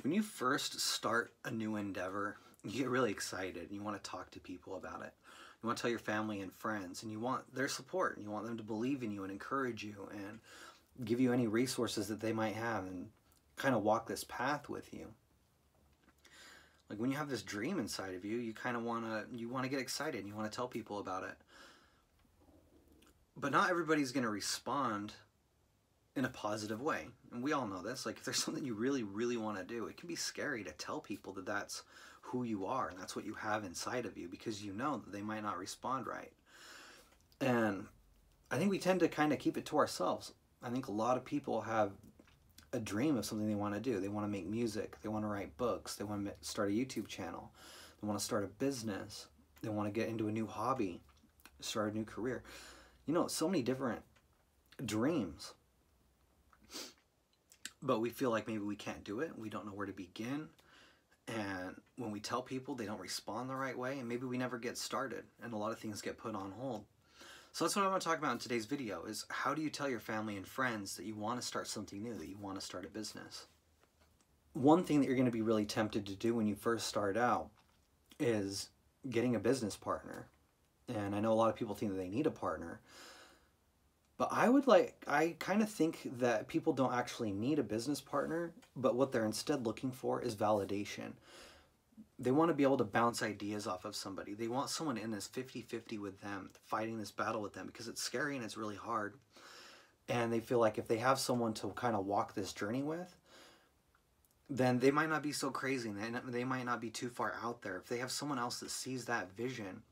When you first start a new endeavor, you get really excited and you want to talk to people about it. You want to tell your family and friends, and you want their support, and you want them to believe in you and encourage you and give you any resources that they might have and kind of walk this path with you. Like when you have this dream inside of you, you kind of want to get excited and you want to tell people about it. But not everybody's going to respond in a positive way. And we all know this. Like if there's something you really, really want to do, it can be scary to tell people that that's who you are and that's what you have inside of you, because you know that they might not respond right. And I think we tend to kind of keep it to ourselves. I think a lot of people have a dream of something they want to do. They want to make music. They want to write books. They want to start a YouTube channel. They want to start a business. They want to get into a new hobby, start a new career. You know, so many different dreams. But we feel like maybe we can't do it. We don't know where to begin. And when we tell people, they don't respond the right way. And maybe we never get started. And a lot of things get put on hold. So that's what I want to talk about in today's video, is how do you tell your family and friends that you want to start something new, that you want to start a business? One thing that you're going to be really tempted to do when you first start out is getting a business partner. And I know a lot of people think that they need a partner. But I kind of think that people don't actually need a business partner, but what they're instead looking for is validation. They want to be able to bounce ideas off of somebody. They want someone in this 50-50 with them, fighting this battle with them, because it's scary and it's really hard. And they feel like if they have someone to kind of walk this journey with, then they might not be so crazy and they might not be too far out there. If they have someone else that sees that vision,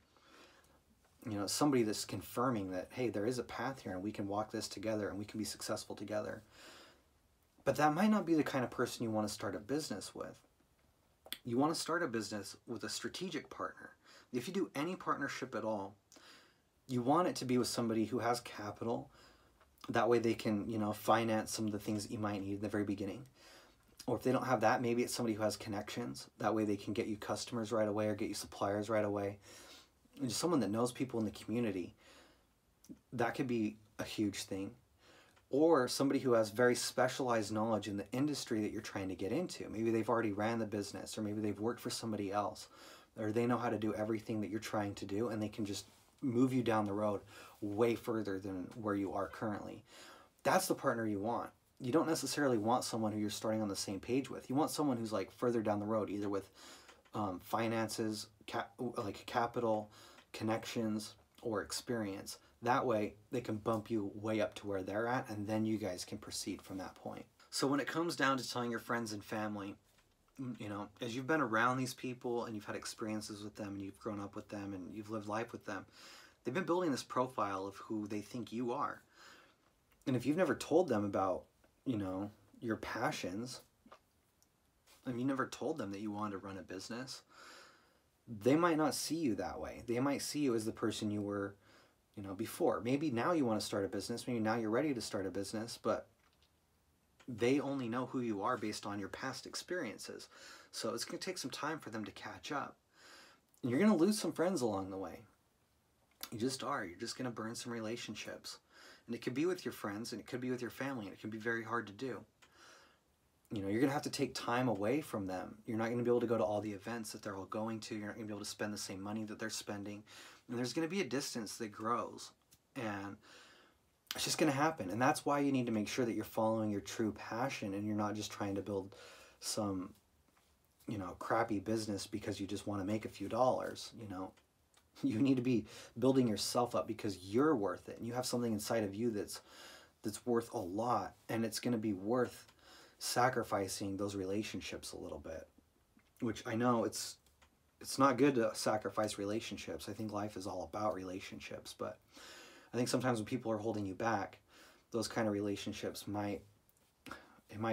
you know, somebody that's confirming that, hey, there is a path here and we can walk this together and we can be successful together. But that might not be the kind of person you want to start a business with. You want to start a business with a strategic partner. If you do any partnership at all, you want it to be with somebody who has capital. That way they can, you know, finance some of the things that you might need in the very beginning. Or if they don't have that, maybe it's somebody who has connections. That way they can get you customers right away or get you suppliers right away. And just someone that knows people in the community. That could be a huge thing. Or somebody who has very specialized knowledge in the industry that you're trying to get into. Maybe they've already ran the business, or maybe they've worked for somebody else, or they know how to do everything that you're trying to do, and they can just move you down the road way further than where you are currently. That's the partner you want. You don't necessarily want someone who you're starting on the same page with. You want someone who's like further down the road, either with finances, like capital, connections, or experience. That way they can bump you way up to where they're at, and then you guys can proceed from that point. So when it comes down to telling your friends and family, you know, as you've been around these people and you've had experiences with them and you've grown up with them and you've lived life with them, they've been building this profile of who they think you are. And if you've never told them about, you know, your passions, and you never told them that you wanted to run a business, they might not see you that way. They might see you as the person you were, you know, before. Maybe now you want to start a business. Maybe now you're ready to start a business, but they only know who you are based on your past experiences. So it's going to take some time for them to catch up. And you're going to lose some friends along the way. You just are. You're just going to burn some relationships. And it could be with your friends, and it could be with your family, and it can be very hard to do. You know, you're going to have to take time away from them. You're not going to be able to go to all the events that they're all going to. You're not going to be able to spend the same money that they're spending. And there's going to be a distance that grows. And it's just going to happen. And that's why you need to make sure that you're following your true passion and you're not just trying to build some, you know, crappy business because you just want to make a few dollars. You know, you need to be building yourself up because you're worth it. And you have something inside of you that's worth a lot. And it's going to be worth sacrificing those relationships a little bit, which I know it's not good to sacrifice relationships. I think life is all about relationships, but I think sometimes when people are holding you back, those kind of relationships might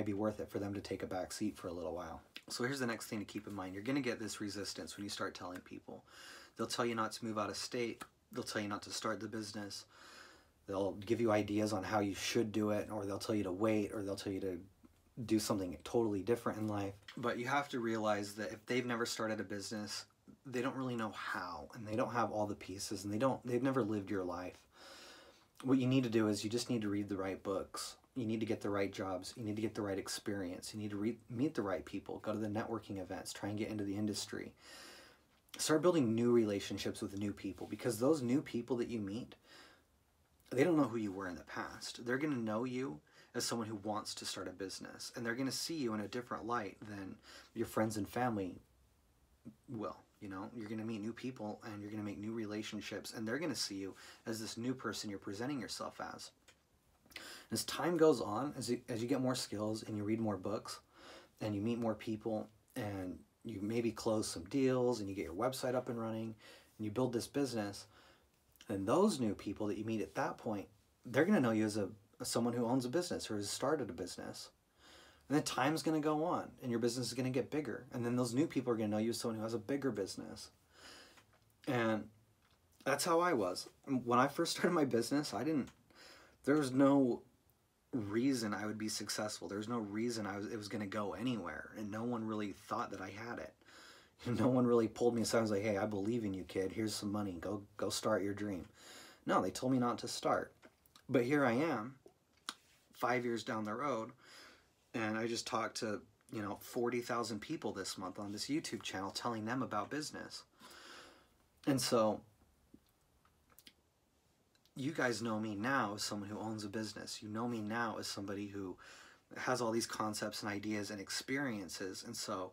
be worth it for them to take a back seat for a little while. So here's the next thing to keep in mind. You're going to get this resistance when you start telling people. They'll tell you not to move out of state. They'll tell you not to start the business. They'll give you ideas on how you should do it, or they'll tell you to wait, or they'll tell you to do something totally different in life. But you have to realize that if they've never started a business, they don't really know how, and they don't have all the pieces, and they've never lived your life. What you need to do is you just need to read the right books. You need to get the right jobs. You need to get the right experience. You need to meet the right people. Go to the networking events. Try and get into the industry. Start building new relationships with new people, because those new people that you meet, they don't know who you were in the past. They're going to know you as someone who wants to start a business, and they're going to see you in a different light than your friends and family will. You know, you're going to meet new people and you're going to make new relationships, and they're going to see you as this new person you're presenting yourself as. As time goes on, as you get more skills and you read more books and you meet more people and you maybe close some deals and you get your website up and running and you build this business, and those new people that you meet at that point, they're going to know you as someone who owns a business or has started a business. And then time's going to go on and your business is going to get bigger. And then those new people are going to know you as someone who has a bigger business. And that's how I was. When I first started my business, there was no reason I would be successful. There was no reason it was going to go anywhere. And no one really thought that I had it. No one really pulled me aside and was like, hey, I believe in you, kid. Here's some money. Go start your dream. No, they told me not to start. But here I am, 5 years down the road, and I just talked to, 40,000 people this month on this YouTube channel telling them about business. And so you guys know me now as someone who owns a business. You know me now as somebody who has all these concepts and ideas and experiences. And so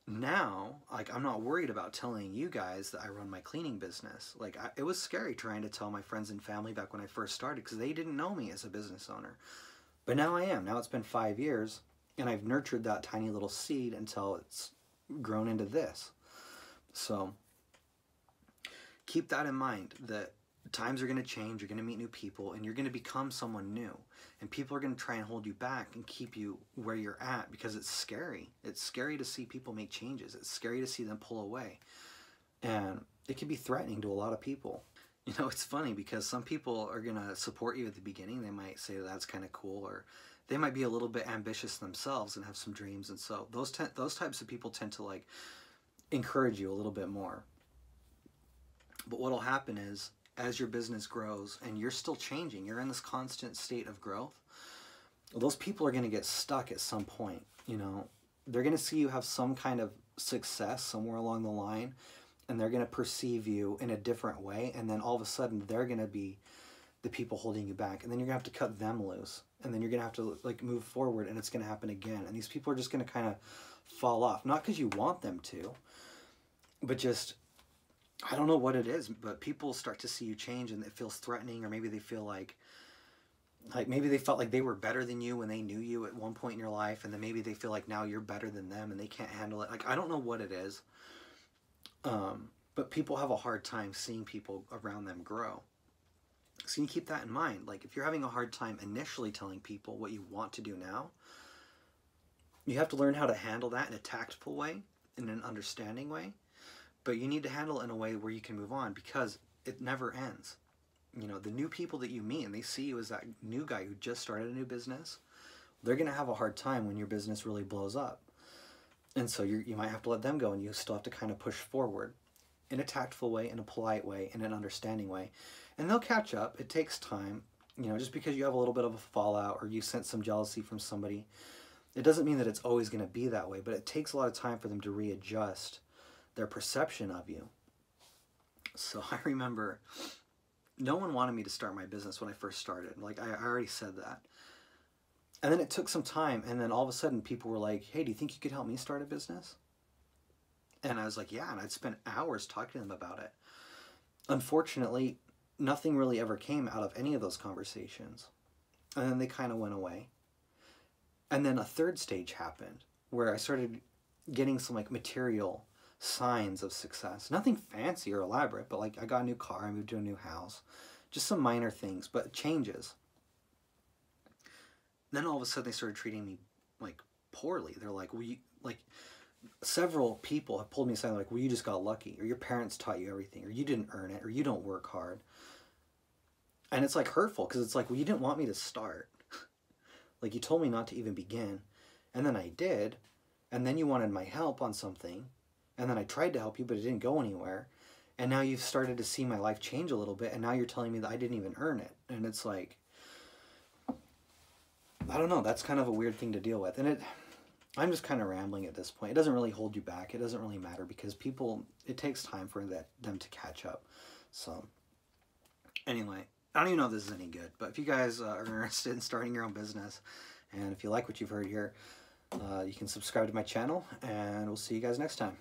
now, I'm not worried about telling you guys that I run my cleaning business. It was scary trying to tell my friends and family back when I first started, because they didn't know me as a business owner. But now I am. Now it's been 5 years, and I've nurtured that tiny little seed until it's grown into this. So keep that in mind, that times are going to change, you're going to meet new people, and you're going to become someone new. And people are going to try and hold you back and keep you where you're at, because it's scary. It's scary to see people make changes. It's scary to see them pull away. And it can be threatening to a lot of people. It's funny because some people are going to support you at the beginning. They might say that's kind of cool, or they might be a little bit ambitious themselves and have some dreams. And so those types of people tend to encourage you a little bit more. But what'll happen is, as your business grows and you're still changing, you're in this constant state of growth, those people are going to get stuck at some point. They're going to see you have some kind of success somewhere along the line, and they're going to perceive you in a different way, and then all of a sudden they're going to be the people holding you back, and then you're going to have to cut them loose, and then you're going to have to move forward, and it's going to happen again, and these people are just going to kind of fall off, not because you want them to, but just, I don't know what it is, but people start to see you change and it feels threatening, or maybe they feel like maybe they felt like they were better than you when they knew you at one point in your life, and then maybe they feel like now you're better than them and they can't handle it. I don't know what it is, but people have a hard time seeing people around them grow. So you keep that in mind. If you're having a hard time initially telling people what you want to do now, you have to learn how to handle that in a tactful way, in an understanding way. But you need to handle it in a way where you can move on, because it never ends. The new people that you meet and they see you as that new guy who just started a new business, they're going to have a hard time when your business really blows up. And so you might have to let them go, and you still have to kind of push forward in a tactful way, in a polite way, in an understanding way. And they'll catch up. It takes time. Just because you have a little bit of a fallout or you sense some jealousy from somebody, it doesn't mean that it's always going to be that way, but it takes a lot of time for them to readjust their perception of you. So I remember no one wanted me to start my business when I first started. I already said that. And then it took some time, and then all of a sudden people were like, hey, do you think you could help me start a business? And I was like, yeah, and I'd spend hours talking to them about it. Unfortunately, nothing really ever came out of any of those conversations. And then they kind of went away. And then a third stage happened where I started getting some material signs of success. Nothing fancy or elaborate, but I got a new car, I moved to a new house. Just some minor things, but changes. Then all of a sudden they started treating me poorly. They're like, several people have pulled me aside, well, you just got lucky, or your parents taught you everything, or you didn't earn it, or you don't work hard. And it's hurtful, because it's well, you didn't want me to start. You told me not to even begin, and then I did, and then you wanted my help on something, and then I tried to help you, but it didn't go anywhere, and now you've started to see my life change a little bit, and now you're telling me that I didn't even earn it. And it's I don't know, that's kind of a weird thing to deal with. And I'm just kind of rambling at this point. It doesn't really hold you back. It doesn't really matter because people, it takes time for them to catch up. So anyway, I don't even know if this is any good, but if you guys are interested in starting your own business, and if you like what you've heard here, you can subscribe to my channel, and we'll see you guys next time.